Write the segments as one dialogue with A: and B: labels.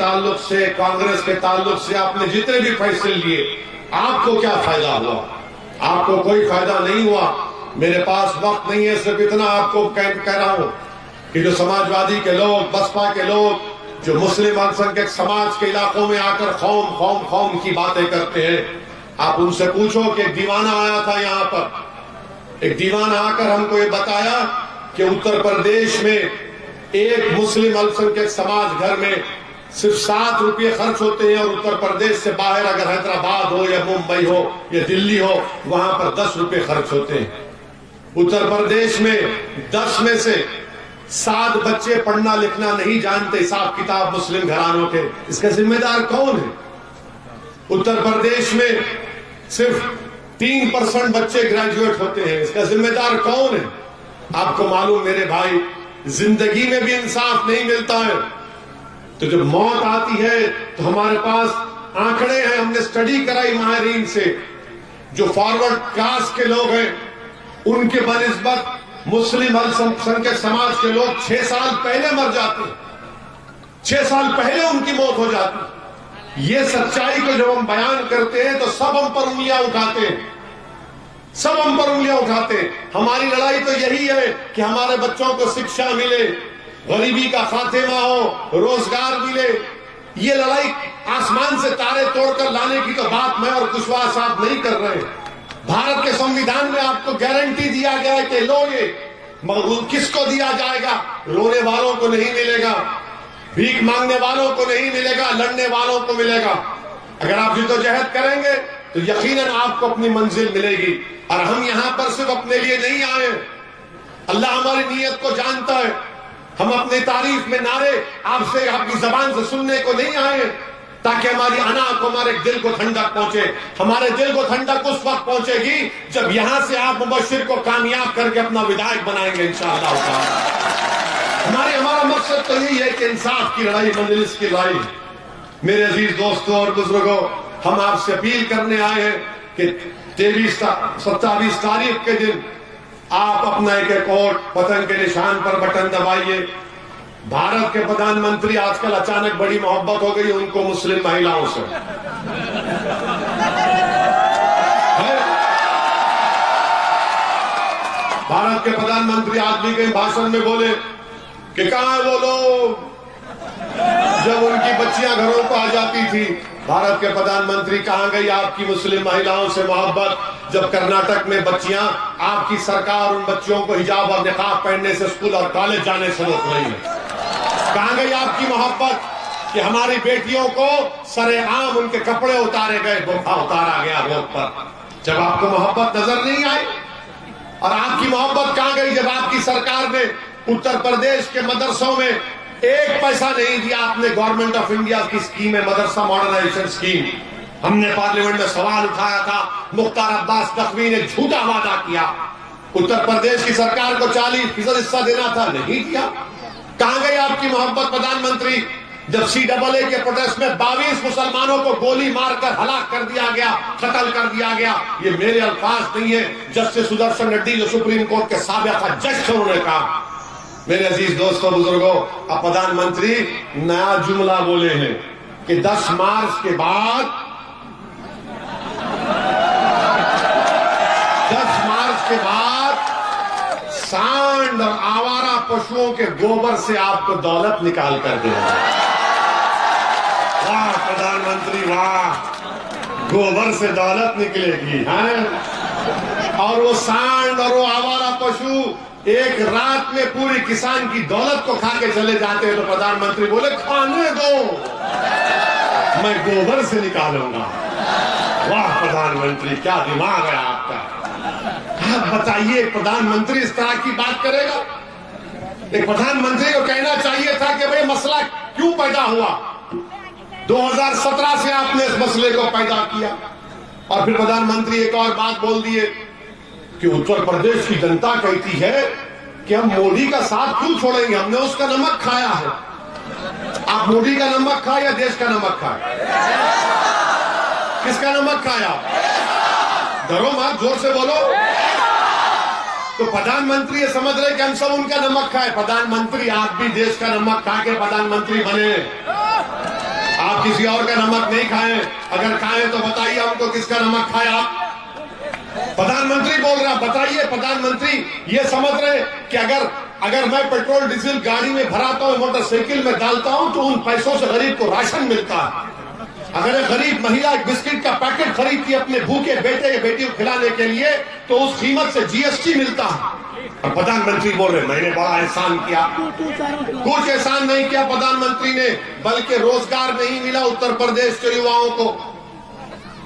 A: ताल्लुक से, कांग्रेस के ताल्लुक से आपने जितने भी फैसले लिए, आपको क्या फायदा हुआ? आपको कोई फायदा नहीं हुआ। मेरे पास वक्त नहीं है, सिर्फ इतना आपको कह रहा हूं कि जो समाजवादी के लोग, बसपा के लोग, जो मुस्लिम अल्पसंख्यक समाज के इलाकों में आकर खौम खौम खौम की बातें करते हैं, आप उनसे पूछो कि एक दीवाना आया था यहाँ पर, एक दीवाना आकर हमको ये बताया कि उत्तर प्रदेश में एक मुस्लिम अल्पसंख्यक समाज घर में सिर्फ 7 रुपये खर्च होते हैं, और उत्तर प्रदेश से बाहर अगर हैदराबाद हो या मुंबई हो या दिल्ली हो, वहां पर 10 रुपये खर्च होते हैं। उत्तर प्रदेश में 10 में से 7 बच्चे पढ़ना लिखना नहीं जानते, हिसाब किताब मुस्लिम घरानों के। इसका जिम्मेदार कौन है? उत्तर प्रदेश में सिर्फ 3% बच्चे ग्रेजुएट होते हैं, इसका जिम्मेदार कौन है? आपको मालूम मेरे भाई, जिंदगी में भी इंसाफ नहीं मिलता है, तो जब मौत आती है तो हमारे पास आंकड़े हैं, हमने स्टडी कराई माहिरीन से, जो फॉरवर्ड कास्ट के लोग हैं उनके बनिस्बत मुस्लिम अल्पसंख्यक समाज के लोग 6 साल पहले मर जाते हैं, 6 साल पहले उनकी मौत हो जाती। ये सच्चाई को जब हम बयान करते हैं तो सब हम पर उंगलियां उठाते हैं, सब हम पर उंगलियां उठाते हैं। हमारी लड़ाई तो यही है कि हमारे बच्चों को शिक्षा मिले, गरीबी का खात्मा हो, रोजगार मिले। ये लड़ाई आसमान से तारे तोड़कर लाने की तो बात मैं और कुशवाहा साहब नहीं कर रहे। भारत के संविधान में आपको गारंटी दिया गया है कि लो, ये मगर किसको दिया जाएगा? रोने वालों को नहीं मिलेगा, भीख मांगने वालों को नहीं मिलेगा, लड़ने वालों को मिलेगा। अगर आप जिद्दोजहद करेंगे तो यकीनन आपको अपनी मंजिल मिलेगी। और हम यहां पर सिर्फ अपने लिए नहीं आए, अल्लाह हमारी नीयत को जानता है। हम अपनी तारीफ में नारे आपसे, आपकी जबान से सुनने को नहीं आए ताकि हमारी अना को, हमारे दिल को ठंडक पहुंचे। हमारे दिल को ठंडक उस वक्त पहुंचेगी जब यहां से आप मुबश्शिर को कामयाब करके अपना विधायक बनाएंगे इंशाअल्लाह। हमारा मकसद तो यही है कि इंसाफ की लड़ाई, मजलिस की लड़ाई। मेरे अजीज दोस्तों और बुजुर्गों, हम आपसे अपील करने आए हैं कि 27 तारीख के दिन आप अपना एक वोट पतंग के निशान पर बटन दबाइए। भारत के प्रधानमंत्री आजकल अचानक बड़ी मोहब्बत हो गई उनको मुस्लिम महिलाओं से। भारत के प्रधानमंत्री आज भी कई भाषण में बोले कि कहां वो लोग जब उनकी बच्चियां घरों पर आ जाती थी। भारत के प्रधानमंत्री कहां गई आपकी मुस्लिम महिलाओं से मोहब्बत, जब कर्नाटक में बच्चियां, आपकी सरकार उन बच्चियों को हिजाब और निकाब पहनने से स्कूल और कॉलेज जाने से रोक रही है? कहां गई आपकी मोहब्बत कि हमारी बेटियों को सरेआम उनके कपड़े उतारे गए, बुर्का उतारा गया रोड पर? जब आपको मोहब्बत नजर नहीं आई। और आपकी मोहब्बत कहां गई जब आपकी सरकार ने उत्तर प्रदेश के मदरसों में 1 पैसा नहीं दिया? आपने गवर्नमेंट ऑफ इंडिया की स्कीम है, मदरसा मॉडर्नाइजेशन स्कीम। हमने पार्लियामेंट में सवाल उठाया था, मुख्तार अब्बास नकवी ने झूठा वादा किया, उत्तर प्रदेश की सरकार को 40% हिस्सा देना था, नहीं दिया। कहां गई आपकी मोहब्बत प्रधानमंत्री जब CAA के प्रोटेस्ट में 22 मुसलमानों को गोली मारकर हलाक कर दिया गया, कत्ल कर दिया गया? ये मेरे अल्फाज नहीं है, जस्टिस सुदर्शन रेड्डी जो सुप्रीम कोर्ट के साबिक़ जज थे उन्होंने कहा। मेरे अजीज दोस्तों बुजुर्गों, अब प्रधानमंत्री नया जुमला बोले हैं कि 10 मार्च के बाद 10 मार्च के बाद सांड और आवारा पशुओं के गोबर से आपको दौलत निकाल कर देना। वाह प्रधानमंत्री वाह, गोबर से दौलत निकलेगी हैं? और वो सांड और वो आवारा पशु एक रात में पूरी किसान की दौलत को खा के चले जाते हैं, तो प्रधानमंत्री बोले खाने दो, मैं गोबर से निकालूंगा। वाह प्रधानमंत्री, क्या दिमाग है आपका। आप बताइए, प्रधानमंत्री इस तरह की बात करेगा? एक प्रधानमंत्री को कहना चाहिए था कि भाई मसला क्यों पैदा हुआ, 2017 से आपने इस मसले को पैदा किया। और फिर प्रधानमंत्री एक और बात बोल दिए कि उत्तर प्रदेश की जनता कहती है कि हम मोदी का साथ क्यों छोड़ेंगे, हमने उसका नमक खाया है। आप मोदी का नमक खाया या देश का नमक खाया? किसका नमक खाया? डरो मत, जोर से बोलो। तो प्रधानमंत्री ये समझ रहे कि हम सब उनका नमक खाए। प्रधानमंत्री आप भी देश का नमक खा के प्रधानमंत्री बने। आप किसी और का नमक नहीं खाएं, अगर खाएं तो बताइए हमको किसका नमक खाए आप। प्रधानमंत्री बोल रहा, बताइए प्रधानमंत्री ये समझ रहे कि अगर मैं पेट्रोल डीजल गाड़ी में भराता हूं, मोटरसाइकिल में डालता हूं, तो उन पैसों से गरीब को राशन मिलता है। अगर एक गरीब महिला एक बिस्किट का पैकेट खरीदती है अपने भूखे बेटे या बेटी को खिलाने के लिए, तो उस कीमत से जीएसटी मिलता है। और प्रधानमंत्री बोल रहे मैंने बड़ा एहसान किया। कुछ एहसान नहीं किया प्रधानमंत्री ने, बल्कि रोजगार नहीं मिला उत्तर प्रदेश के युवाओं को।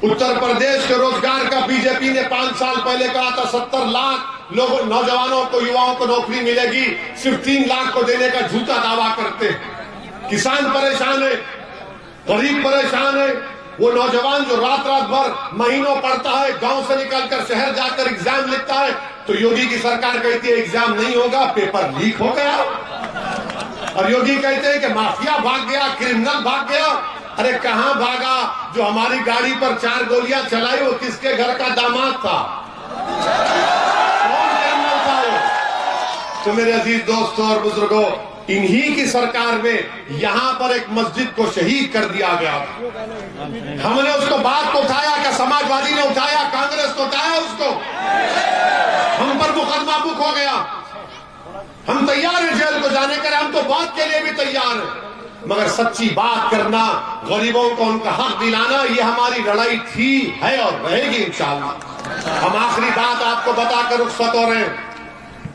A: उत्तर प्रदेश के रोजगार का बीजेपी ने 5 साल पहले कहा था 70 लाख लोगों नौजवानों को युवाओं को नौकरी मिलेगी, सिर्फ 3 लाख को देने का झूठा दावा करते। किसान परेशान है, गरीब परेशान है। वो नौजवान जो रात भर महीनों पढ़ता है, गांव से निकलकर शहर जाकर एग्जाम लिखता है, तो योगी की सरकार कहती है एग्जाम नहीं होगा, पेपर लीक हो गया। और योगी कहते हैं कि माफिया भाग गया, क्रिमिनल भाग गया। अरे कहां भागा? जो हमारी गाड़ी पर 4 गोलियां चलाई वो किसके घर का दामाद था? कौन क्रिमिनल था वो? तो मेरे अजीज दोस्तों और बुजुर्गों, इन्हीं की सरकार में यहां पर एक मस्जिद को शहीद कर दिया गया। हमने उसको बात को उठाया, क्या समाजवादी ने उठाया, कांग्रेस ने उठाया उसको? हम पर मुकदमा बुक हो गया। हम तैयार हैं जेल को जाने के लिए, हम तो बात के लिए भी तैयार हैं, मगर सच्ची बात करना, गरीबों को उनका हक दिलाना, ये हमारी लड़ाई थी, है और रहेगी इंशाअल्लाह। हम आखिरी बात आपको बताकर रुखसत हो रहे हैं।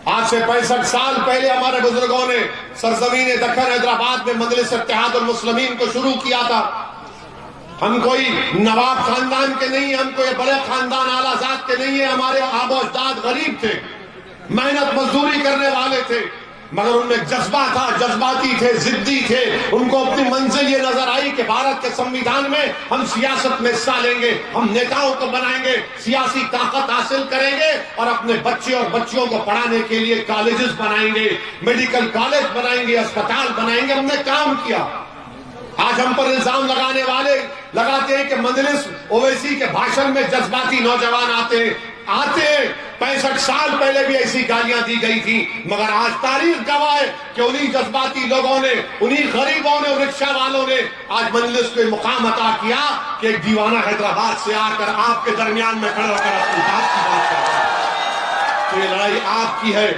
A: आज से 65 साल पहले हमारे बुजुर्गों ने सरजमीन दक्कन हैदराबाद में मजलिस इत्तेहादुल मुस्लिमीन को शुरू किया था। हम कोई नवाब खानदान के नहीं है, हम कोई बड़े खानदान आलाजात के नहीं है। हमारे आबो अजदाद गरीब थे, मेहनत मजदूरी करने वाले थे, मगर उनमें जज्बा था, जज्बाती थे, जिद्दी थे। उनको अपनी मंजिल ये नजर आई कि भारत के संविधान में हम सियासत में हिस्सा लेंगे, हम नेताओं को बनाएंगे, सियासी ताकत हासिल करेंगे और अपने बच्चे और बच्चियों को पढ़ाने के लिए कॉलेजेस बनाएंगे, मेडिकल कॉलेज बनाएंगे, अस्पताल बनाएंगे। हमने काम किया। आज हम पर इल्जाम लगाने वाले लगाते हैं कि मजलिस ओवैसी के भाषण में जज्बाती नौजवान आते हैं। 65 साल पहले भी ऐसी गालियां दी गई थी, मगर आज तारीख गवाह है कि उन्हीं जज्बाती लोगों ने, उन्हीं गरीबों ने, रिक्शा वालों ने आज मजलिस को मुकाम अता किया कि एक दीवाना हैदराबाद से आकर आपके दरमियान में खड़े होकर अपनी बात की बात करता है। तो ये लड़ाई आपकी है।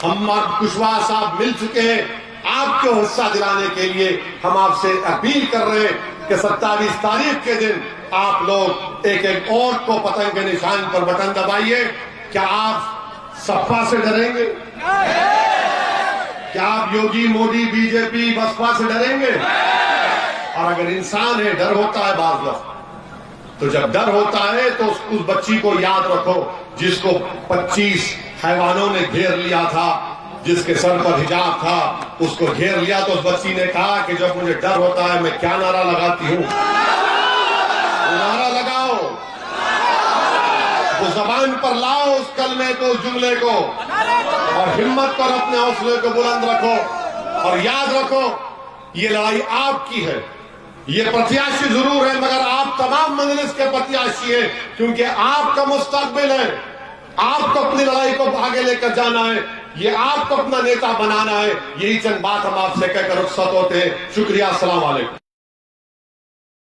A: हम कुशवाहा साहब मिल चुके हैं, आपको हिस्सा दिलाने के लिए हम आपसे अपील कर रहे हैं कि 27 तारीख के दिन आप लोग एक एक वोट को पतंग के निशान पर बटन दबाइए। क्या आप सपा से डरेंगे? क्या आप योगी, मोदी, बीजेपी, बसपा से डरेंगे? और अगर इंसान है, डर होता है बाज लोग, तो जब डर होता है तो उस बच्ची को याद रखो जिसको 25 हैवानों ने घेर लिया था, जिसके सर पर हिजाब था, उसको घेर लिया तो उस बच्ची ने कहा कि जब मुझे डर होता है मैं क्या नारा लगाती हूँ? नारा लगाओ, वो जबान पर लाओ उस कलमे को, उस जुमले को, और हिम्मत कर अपने हौसले को बुलंद रखो। और याद रखो ये लड़ाई आपकी है। ये प्रत्याशी जरूर है, मगर आप तमाम मजलिस के प्रत्याशी हैं, क्योंकि आपका मुस्तकबिल है। आपको अपनी लड़ाई को आगे लेकर जाना है, ये आपको अपना नेता बनाना है। यही चंद बात हम आपसे कहकर रुखसत होते हैं। शुक्रिया, अस्सलाम वालेकुम।